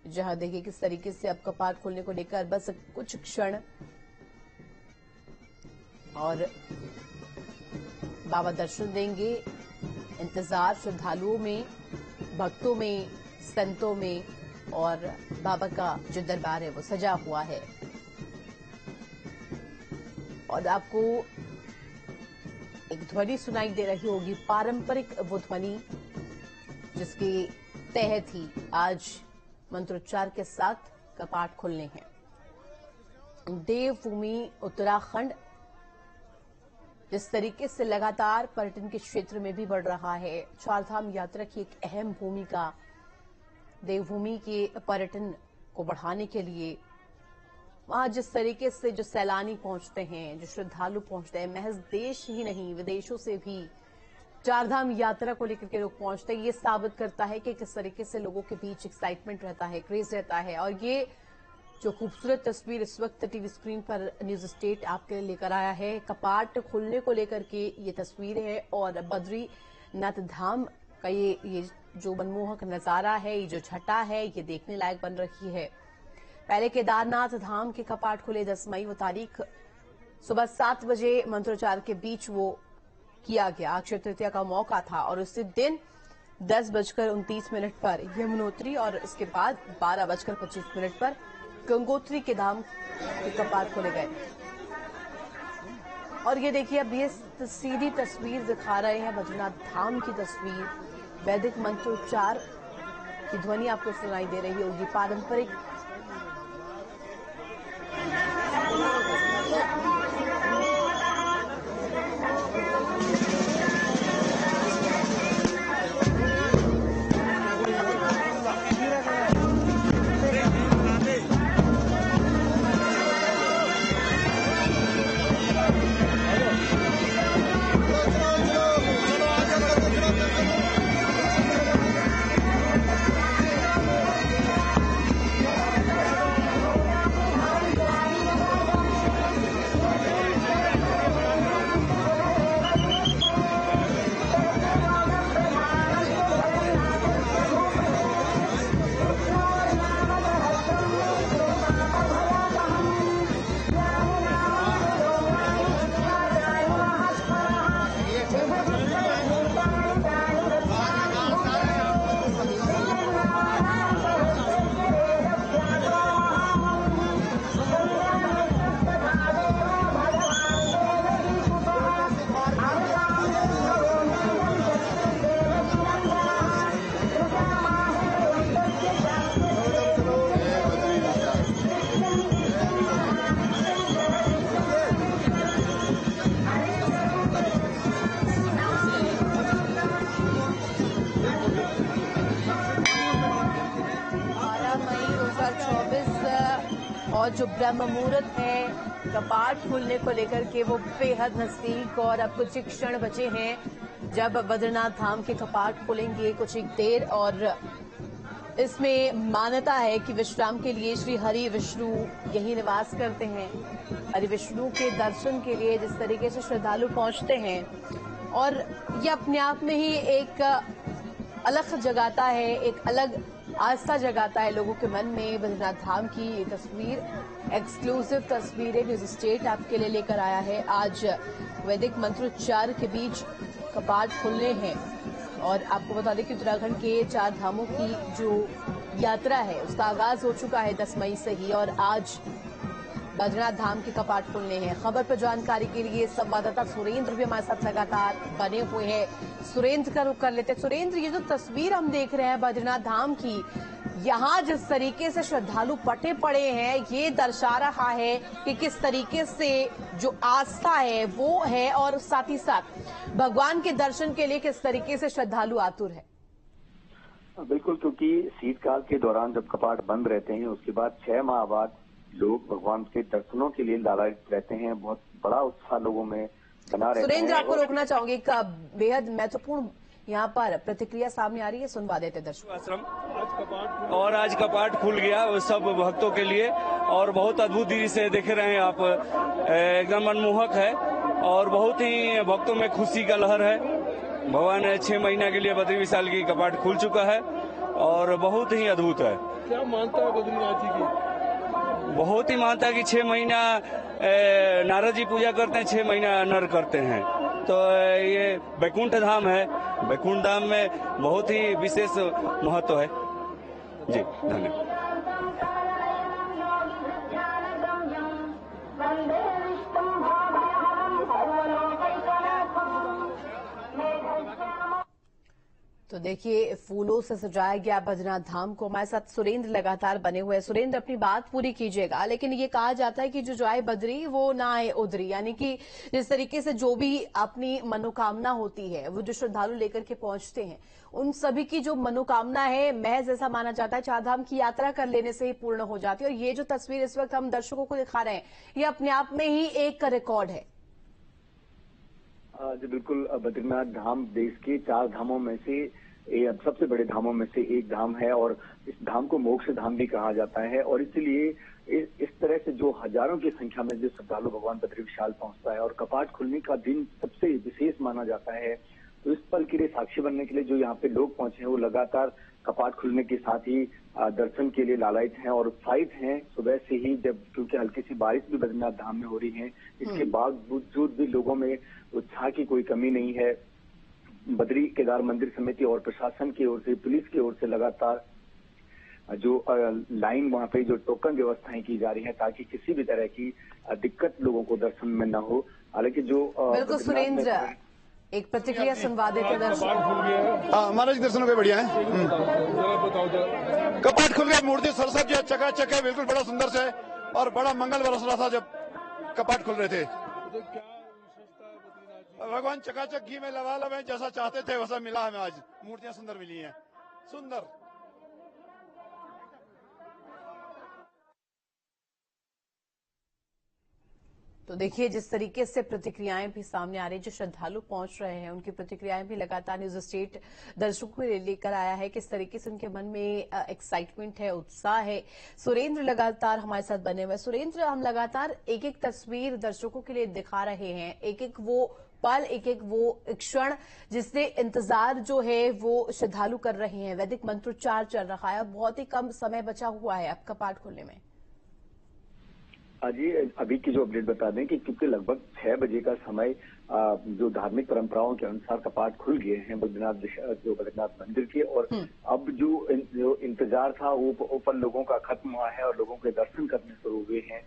जहां देखिए किस तरीके से अब कपाट खोलने को लेकर बस कुछ क्षण और बाबा दर्शन देंगे। इंतजार श्रद्धालुओं में, भक्तों में, संतों में और बाबा का जो दरबार है वो सजा हुआ है। और आपको एक ध्वनि सुनाई दे रही होगी, पारंपरिक वो ध्वनि जिसके तहत ही आज मंत्रोच्चार के साथ कपाट खुलने हैं। देवभूमि उत्तराखंड जिस तरीके से लगातार पर्यटन के क्षेत्र में भी बढ़ रहा है, चारधाम यात्रा की एक अहम भूमिका देवभूमि के पर्यटन को बढ़ाने के लिए वहां जिस तरीके से जो सैलानी पहुंचते हैं, जो श्रद्धालु पहुंचते हैं, महज देश ही नहीं विदेशों से भी चारधाम यात्रा को लेकर के लोग पहुंचते हैं, ये साबित करता है कि किस तरीके से लोगों के बीच एक्साइटमेंट रहता है, क्रेज रहता है। और ये जो खूबसूरत तस्वीर इस वक्त टीवी स्क्रीन पर न्यूज स्टेट आपके लिए लेकर आया है, कपाट खुलने को लेकर के ये तस्वीर है और बद्रीनाथ धाम का ये जो मनमोहक नजारा है, ये जो छटा है, ये देखने लायक बन रही है। पहले केदारनाथ धाम के कपाट खुले 10 मई, वो तारीख सुबह 7 बजे मंत्रोच्चार के बीच वो किया गया। अक्षय तृतीया का मौका था और उसी दिन 10:29 पर यमुनोत्री और उसके बाद 12:25 पर गंगोत्री के धाम के कपाट खोले गए। और ये देखिए अब ये सीधी तस्वीर दिखा रहे हैं, बद्रीनाथ धाम की तस्वीर। वैदिक मंत्रोच्चार की ध्वनि आपको सुनाई दे रही होगी। पारंपरिक और जो ब्रह्म मुहूर्त है कपाट खुलने को लेकर के वो बेहद नजदीक और अब कुछ ही क्षण बचे हैं जब बद्रीनाथ धाम के कपाट खुलेंगे कुछ एक देर। और इसमें मान्यता है कि विश्राम के लिए श्री हरि विष्णु यही निवास करते हैं। हरि विष्णु के दर्शन के लिए जिस तरीके से श्रद्धालु पहुंचते हैं और ये अपने आप में ही एक अलग जगाता है, एक अलग आस्था जगाता है लोगों के मन में। बद्रीनाथ धाम की ये तस्वीर एक्सक्लूसिव तस्वीरें न्यूज स्टेट आपके लिए लेकर आया है। आज वैदिक मंत्रोच्चार के बीच कपाट खुलने हैं और आपको बता दें कि उत्तराखंड के 4 धामों की जो यात्रा है उसका आगाज हो चुका है 10 मई से ही और आज बद्रीनाथ धाम के कपाट खुलने हैं। खबर पर जानकारी के लिए संवाददाता सुरेंद्र भी हमारे साथ लगातार बने हुए हैं। सुरेंद्र का रुख कर लेते हैं। सुरेंद्र, ये जो तस्वीर हम देख रहे हैं बद्रीनाथ धाम की, यहाँ जिस तरीके से श्रद्धालु पटे पड़े हैं ये दर्शा रहा है कि किस तरीके से जो आस्था है वो है और साथ ही साथ भगवान के दर्शन के लिए किस तरीके से श्रद्धालु आतुर है। बिल्कुल, क्योंकि शीतकाल के दौरान जब कपाट बंद रहते हैं उसके बाद 6 माह बाद लोग भगवान के दर्शनों के लिए लालायित रहते हैं। बहुत बड़ा उत्साह लोगों में बना रहता है। सुरेंद्र, आपको रोकना चाहूंगी, बेहद महत्वपूर्ण यहाँ पर प्रतिक्रिया सामने आ रही है, सुनवा देते दर्शकों। और आज कपाट खुल गया सब भक्तों के लिए और बहुत अद्भुत दृश्य से देख रहे हैं आप, एकदम मनमोहक है और बहुत ही भक्तों में खुशी का लहर है। भगवान 6 महीना के लिए बद्री विशाल की कपाट खुल चुका है और बहुत ही अद्भुत है। क्या मानता है बद्रीनाथ जी की? बहुत ही मानता है कि 6 महीना नारद जी पूजा करते हैं, 6 महीना नर करते हैं। तो ये बैकुंठ धाम है, बैकुंठ धाम में बहुत ही विशेष महत्व है। जी धन्यवाद। तो देखिए, फूलों से सजाया गया बद्रीनाथ धाम को। हमारे साथ सुरेंद्र लगातार बने हुए हैं। सुरेंद्र, अपनी बात पूरी कीजिएगा। लेकिन ये कहा जाता है कि जो जाए बद्री वो ना आए उधरी, यानी कि जिस तरीके से जो भी अपनी मनोकामना होती है, वो जो श्रद्धालु लेकर के पहुंचते हैं, उन सभी की जो मनोकामना है, महज ऐसा माना जाता है चारधाम की यात्रा कर लेने से ही पूर्ण हो जाती है। और ये जो तस्वीर इस वक्त हम दर्शकों को दिखा रहे हैं, ये अपने आप में ही एक रिकॉर्ड है। जी बिल्कुल, बद्रीनाथ धाम देश के 4 धामों में से सबसे बड़े धामों में से एक धाम है और इस धाम को मोक्ष धाम भी कहा जाता है। और इसलिए इस तरह से जो हजारों की संख्या में जो श्रद्धालु भगवान बद्री विशाल पहुंचता है और कपाट खुलने का दिन सबसे विशेष माना जाता है। तो इस पल के लिए साक्षी बनने के लिए जो यहाँ पे लोग पहुंचे हैं, वो लगातार कपाट खुलने के साथ ही दर्शन के लिए लालायित हैं और उत्साहित हैं सुबह से ही, जब क्योंकि हल्की सी बारिश भी बद्रीनाथ धाम में हो रही है। इसके बावजूद भी लोगों में उत्साह की कोई कमी नहीं है। बद्री केदार मंदिर समिति और प्रशासन की ओर से, पुलिस की ओर से लगातार जो लाइन वहां पे जो टोकन व्यवस्थाएं की जा रही है, ताकि किसी भी तरह की दिक्कत लोगों को दर्शन में न हो। हालांकि जो बिल्कुल सुरेंद्र, एक प्रतिक्रिया सुनवा देते दर्शक। महाराज दर्शन को बढ़िया है। कपाट खुल गया, मूर्ति सरसब जो चकाचक है, बिल्कुल बड़ा सुंदर से, और बड़ा मंगल बरस रहा था जब कपाट खुल रहे थे। भगवान चकाचक घी में लबालब है, जैसा चाहते थे वैसा मिला हमें। आज मूर्तियां सुंदर मिली हैं, सुंदर। तो देखिए, जिस तरीके से प्रतिक्रियाएं भी सामने आ रही है, जो श्रद्धालु पहुंच रहे हैं उनकी प्रतिक्रियाएं भी लगातार न्यूज स्टेट दर्शकों को लेकर आया है। किस तरीके से उनके मन में एक्साइटमेंट है, उत्साह है। सुरेंद्र लगातार हमारे साथ बने हुए। सुरेंद्र, हम लगातार एक एक तस्वीर दर्शकों के लिए दिखा रहे हैं, एक एक वो पल, एक एक वो क्षण जिससे इंतजार जो है वो श्रद्धालु कर रहे हैं। वैदिक मंत्रोच्चार चल रहा है, बहुत ही कम समय बचा हुआ है अब कपाट खोलने में। जी अभी की जो अपडेट बता दें कि क्योंकि लगभग 6 बजे का समय जो धार्मिक परंपराओं के अनुसार कपाट खुल गए हैं बद्रीनाथ मंदिर के, और अब जो इंतजार था वो पल लोगों का खत्म हुआ है और लोगों के दर्शन करने शुरू हुए हैं।